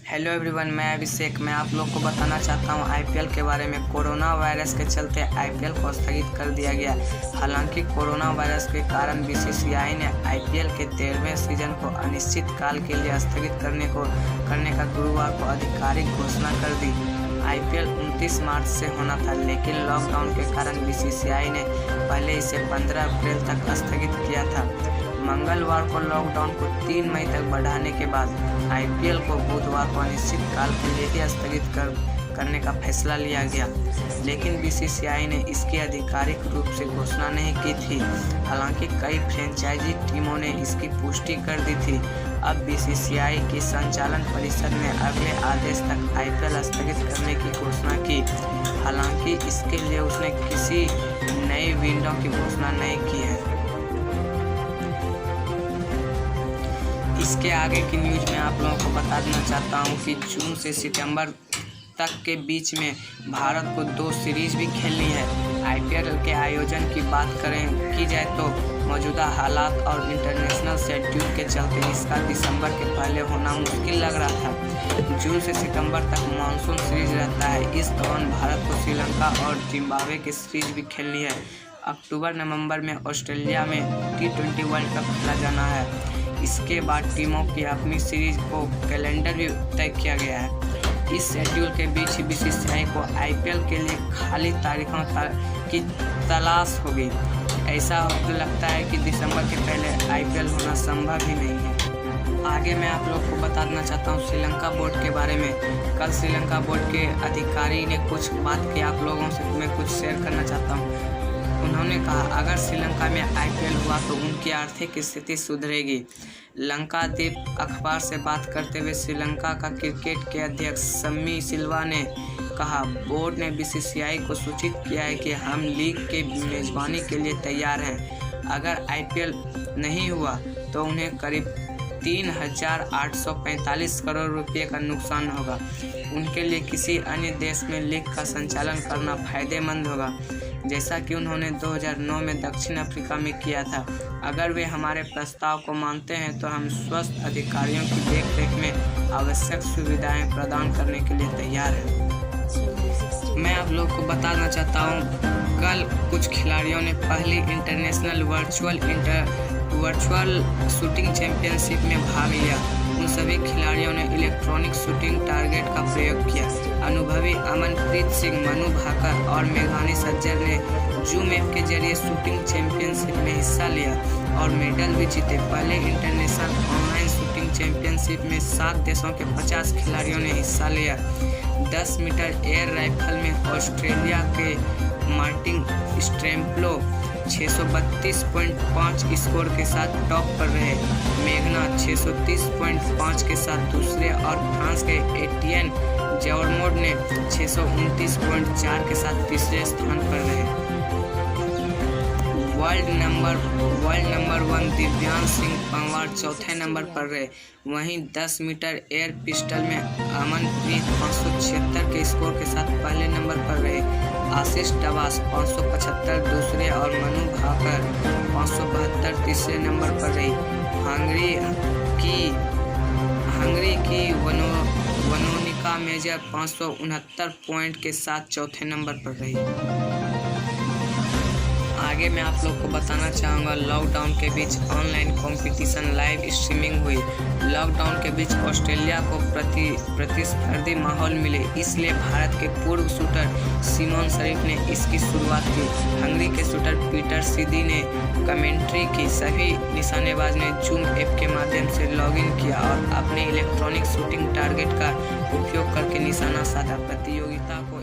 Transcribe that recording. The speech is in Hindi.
हेलो एवरीवन, मैं अभिषेक। मैं आप लोग को बताना चाहता हूं आईपीएल के बारे में। कोरोना वायरस के चलते आईपीएल को स्थगित कर दिया गया। हालांकि कोरोना वायरस के कारण बीसीसीआई ने आईपीएल के 13वें सीजन को अनिश्चित काल के लिए स्थगित करने का गुरुवार को आधिकारिक घोषणा कर दी। आईपीएल 29 मार्च से होना था, लेकिन लॉकडाउन के कारण बीसीसीआई ने पहले इसे 15 अप्रैल तक स्थगित किया था। मंगलवार को लॉकडाउन को 3 मई तक बढ़ाने के बाद आईपीएल को बुधवार को अनिश्चित काल के लिए ही स्थगित करने का फैसला लिया गया, लेकिन बीसीसीआई ने इसकी आधिकारिक रूप से घोषणा नहीं की थी। हालांकि कई फ्रेंचाइजी टीमों ने इसकी पुष्टि कर दी थी। अब बीसीसीआई की संचालन परिषद ने अगले आदेश तक आईपीएल स्थगित करने की घोषणा की। हालांकि इसके लिए उसने किसी नई विंडो की घोषणा नहीं की है। इसके आगे की न्यूज में आप लोगों को बता देना चाहता हूं कि जून से सितंबर तक के बीच में भारत को 2 सीरीज भी खेलनी है। आईपीएल के आयोजन की बात की जाए तो मौजूदा हालात और इंटरनेशनल शेड्यूल के चलते इसका दिसंबर के पहले होना मुश्किल लग रहा था। जून से सितंबर तक मानसून सीरीज रहता है। इस दौरान भारत को श्रीलंका और जिम्बाब्वे की सीरीज भी खेलनी है। अक्टूबर-नवंबर में ऑस्ट्रेलिया में T20 वर्ल्ड कप खेला जाना है। इसके बाद टीमों की अपनी सीरीज को कैलेंडर भी तय किया गया है। इस शेड्यूल के बीच ही बीसीसीआई को आईपीएल के लिए खाली तारीखों की तलाश होगी। ऐसा लगता है कि दिसंबर के पहले आईपीएल होना संभव ही नहीं है। आगे मैं आप लोग को बता देना चाहता हूँ श्रीलंका बोर्ड के बारे में। कल श्रीलंका बोर्ड के अधिकारी ने कुछ बात की, आप लोगों से मैं कुछ शेयर करना चाहता हूँ। उन्होंने कहा, अगर श्रीलंका में आईपीएल हुआ तो उनकी आर्थिक स्थिति सुधरेगी। लंकादीप अखबार से बात करते हुए श्रीलंका का क्रिकेट के अध्यक्ष सम्मी सिल्वा ने कहा, बोर्ड ने बीसीसीआई को सूचित किया है कि हम लीग के मेजबानी के लिए तैयार हैं। अगर आईपीएल नहीं हुआ तो उन्हें करीब 3,845 करोड़ रुपए का नुकसान होगा। उनके लिए किसी अन्य देश में लीग का संचालन करना फायदेमंद होगा, जैसा कि उन्होंने 2009 में दक्षिण अफ्रीका में किया था। अगर वे हमारे प्रस्ताव को मानते हैं तो हम स्वस्थ अधिकारियों की देखरेख में आवश्यक सुविधाएं प्रदान करने के लिए तैयार हैं। मैं आप लोग को बताना चाहता हूं, कल कुछ खिलाड़ियों ने पहली इंटरनेशनल वर्चुअल शूटिंग चैंपियनशिप में भाग लिया। उन सभी खिलाड़ियों ने इलेक्ट्रॉनिक शूटिंग टारगेट का प्रयोग किया। अनुभवी अमनप्रीत सिंह, मनु भाकर और मेघानी सज्जर ने जूम ऐप के जरिए शूटिंग चैंपियनशिप में हिस्सा लिया और मेडल भी जीते। पहले इंटरनेशनल ऑनलाइन शूटिंग चैंपियनशिप में 7 देशों के 50 खिलाड़ियों ने हिस्सा लिया। 10 मीटर एयर राइफल में ऑस्ट्रेलिया के मार्टिन स्ट्रेम्पलो 632.5 स्कोर के साथ टॉप पर रहे। मेघना 630.5 के साथ दूसरे और फ्रांस के एटियन जॉर्मोड ने 629.4 के साथ तीसरे स्थान पर रहे। वर्ल्ड नंबर 1 दिव्यांश सिंह पंवार चौथे नंबर पर रहे। वहीं 10 मीटर एयर पिस्टल में अमनप्रीत 576 के स्कोर के साथ पहले नंबर पर रहे। आशीष डबास 575 दूसरे और मनु भाकर 572 तीसरे नंबर पर रही। हंगरी की वनोनिका मेजर 569 पॉइंट के साथ चौथे नंबर पर रही। आगे मैं आप लोग को बताना चाहूँगा, लॉकडाउन के बीच ऑनलाइन कंपटीशन लाइव स्ट्रीमिंग हुई। लॉकडाउन के बीच ऑस्ट्रेलिया को प्रतिस्पर्धी माहौल मिले, इसलिए भारत के पूर्व शूटर सिमोन शरीफ ने इसकी शुरुआत की। हंगरी के शूटर पीटर सिदी ने कमेंट्री की। सभी निशानेबाज ने जूम ऐप के माध्यम से लॉगिन किया और अपने इलेक्ट्रॉनिक शूटिंग टारगेट का उपयोग करके निशाना साधा। प्रतियोगिता को